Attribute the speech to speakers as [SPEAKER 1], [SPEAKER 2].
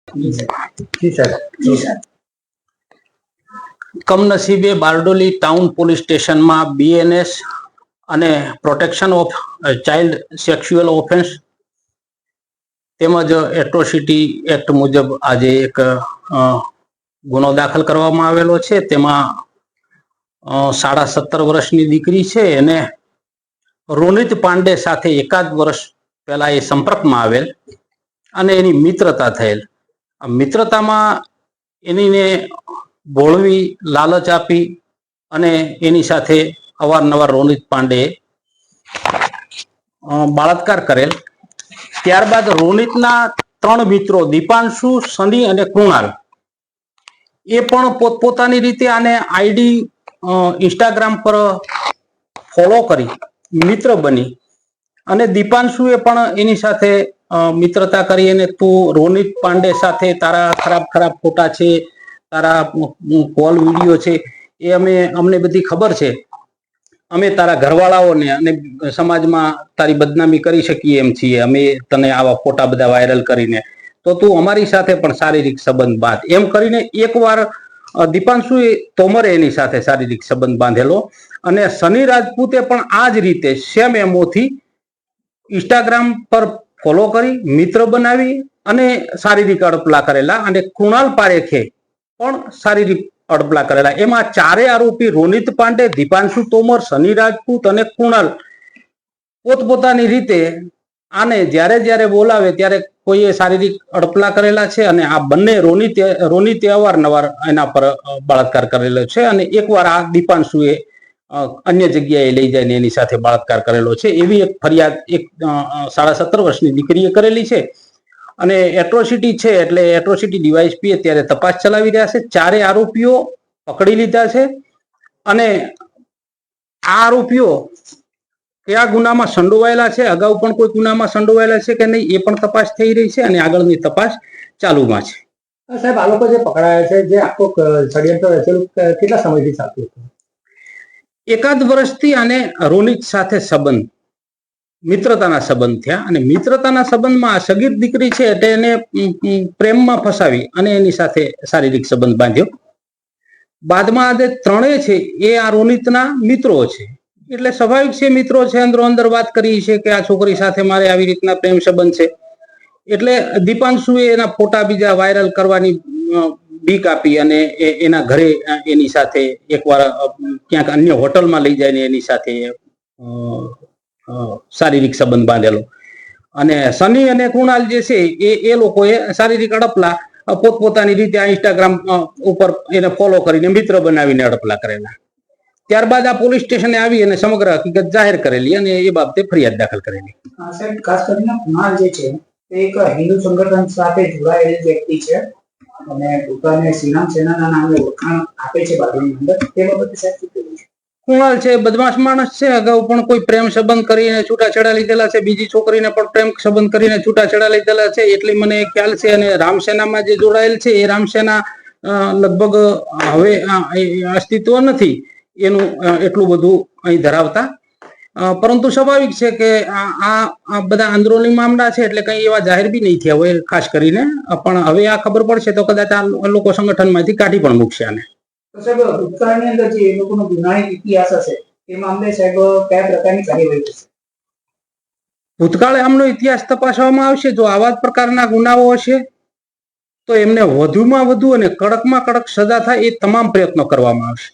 [SPEAKER 1] जी sir.
[SPEAKER 2] કમનસીબે Bardoli town police સ્ટેશનમાં BNS અને protection of child sexual offence તેમજ એટ્રોસિટી એક્ટ મુજબ આજે એક ગુનો દાખલ કરવામાં આવેલો છે. તેમાં 17.5 વર્ષની દીકરી છે એને રોનિત પાંડે સાથે એકાદ વર્ષ પહેલા એ સંપર્કમાં આવેલ અને એની મિત્રતા થયેલ. મિત્રતામાં એનીને ભોળવી લાલચ આપી અને એની સાથે અવારનવાર રોનિત પાંડે બળાત્કાર કરેલ. ત્યારબાદ રોનિતના 3 મિત્રો દીપાંશુ, સની અને કૃણાલ એ પણ પોતપોતાની રીતે આને આઈડી ઇન્સ્ટાગ્રામ પર ફોલો કરી મિત્ર બની અને દીપાંશુએ પણ એની સાથે મિત્રતા કરી અને તું રોનિત પાંડે સાથે તારા ખરાબ ફોટા છે, તારા કોલ વિડીયો છે એ અમને બધી ખબર છે, અમે તારા ઘરવાળાઓને અને સમાજમાં તારી બદનામી કરી શકીએ એમ છીએ, અમે તને આવા ફોટા બધા વાયરલ કરીને, તો તું અમારી સાથે પણ શારીરિક સંબંધ બાંધ એમ કરીને એકવાર દીપાંશુએ તોમરે એની સાથે શારીરિક સંબંધ બાંધેલો અને સની રાજપૂતે પણ આ જ રીતે સેમ એમોથી ઇન્સ્ટાગ્રામ પર ફોલો કરી મિત્ર બનાવી અને શારીરિક અડપલા કરેલા અને કૃણાલ પારેખે પણ શારીરિક અડપલા કરેલા. એમાં 4 આરોપી રોનિત પાંડે, દીપાંશુ તોમર, સની રાજપૂત અને કૃણાલ પોતપોતાની રીતે આને જ્યારે બોલાવે ત્યારે કોઈએ શારીરિક અડપલા કરેલા છે અને આ બંને રોનિતે અવારનવાર એના પર બળાત્કાર કરેલો છે અને એકવાર આ દીપાંશુએ અન્ય જગ્યાએ લઈ જઈને એની સાથે બળાત્કાર કરેલો છે. એવી એક ફરિયાદ એક 17.5 વર્ષની દીકરીએ કરેલી છે અને એટ્રોસિટી છે એટલે એટ્રોસિટી ડીવાયએસપી અત્યારે તપાસ ચલાવી રહ્યા છે. 4 આરોપીઓ પકડી લીધા છે અને આ આરોપીઓ કયા ગુનામાં સંડોવાયેલા છે, અગાઉ પણ કોઈ ગુનામાં સંડોવાયેલા છે કે નહીં એ પણ તપાસ થઈ રહી છે અને આગળની તપાસ ચાલુમાં છે.
[SPEAKER 1] સાહેબ, આ લોકો જે પકડાયા છે, જે આખો ષડયંત્ર રચેલું કેટલા સમયથી ચાલતું હતું?
[SPEAKER 2] એકાદ વર્ષથી આને રોનિત સાથે સંબંધ, મિત્રતાના સંબંધ થયા અને મિત્રતાના સંબંધમાં આ સગીર દીકરી છે એટલે એને પ્રેમમાં ફસાવી અને એની સાથે શારીરિક સંબંધ બાંધ્યો. બાદમાં આ જે 3 છે એ આ રોનિતના મિત્રો છે એટલે સ્વાભાવિક છે, મિત્રો છે, અંદર વાત કરી છે કે આ છોકરી સાથે મારે આવી રીતના પ્રેમ સંબંધ છે એટલે દીપાંશુએ એના ફોટા બીજા વાયરલ કરવાની બીક આપી અને એના ઘરે એની સાથે એકવાર ક્યાંક અન્ય હોટલમાં લઈ જઈને એની સાથે શારીરિક સંબંધ બાંધેલો અને સની અને કૃણાલ જે છે એ લોકોએ શારીરિક અડપલા પોતપોતાની રીતે આ ઇન્સ્ટાગ્રામ ઉપર એને ફોલો કરીને મિત્ર બનાવીને અડપલા કરેલા. ત્યારબાદ આ પોલીસ સ્ટેશને આવી અને સમગ્ર હકીકત જાહેર કરેલી અને એ બાબતે ફરિયાદ દાખલ કરેલી.
[SPEAKER 1] સાહેબ, ખાસ કરીને કૃણાલ જે છે તે એક હિન્દુ સંગઠન સાથે જોડાયેલ વ્યક્તિ છે અને પોતાને શ્રીરામ સેનાના નામે ઓળખાણ આપે છે બાજુની અંદર, તે બાબતે સાહેબ શું કહેવું છે?
[SPEAKER 2] કૃણાલ છે બદમાશ માણસ છે, અગાઉ પણ કોઈ પ્રેમ સંબંધ કરીને છૂટાછેડા લીધેલા છે, બીજી છોકરીને પણ પ્રેમ સંબંધ કરીને છૂટાછેડા લીધેલા છે એટલી મને ખ્યાલ છે. અને રામસેનામાં જે જોડાયેલ છે એ રામસેના લગભગ હવે અસ્તિત્વ નથી એનું એટલું બધું અહીં ધરાવતા, પરંતુ સ્વાભાવિક છે કે આ બધા અંદરોની મામલા છે એટલે કઈ એવા જાહેર બી નહીં થયા હોય ખાસ કરીને, પણ હવે આ ખબર પડશે તો કદાચ આ લોકો સંગઠનમાંથી કાઢી પણ મૂકશે આને.
[SPEAKER 1] તો સાહેબ, ભૂતકાળની અંદર જે એ લોકોનો ગુનાહિત ઇતિહાસ હશે એ મામલે સાહેબ કયા પ્રકારની કાર્યવાહી થશે?
[SPEAKER 2] ભૂતકાળે આમનો ઇતિહાસ તપાસવામાં આવશે. જો આવા જ પ્રકારના ગુનાઓ હશે તો એમને વધુમાં વધુ અને કડકમાં કડક સજા થાય એ તમામ પ્રયત્નો કરવામાં આવશે.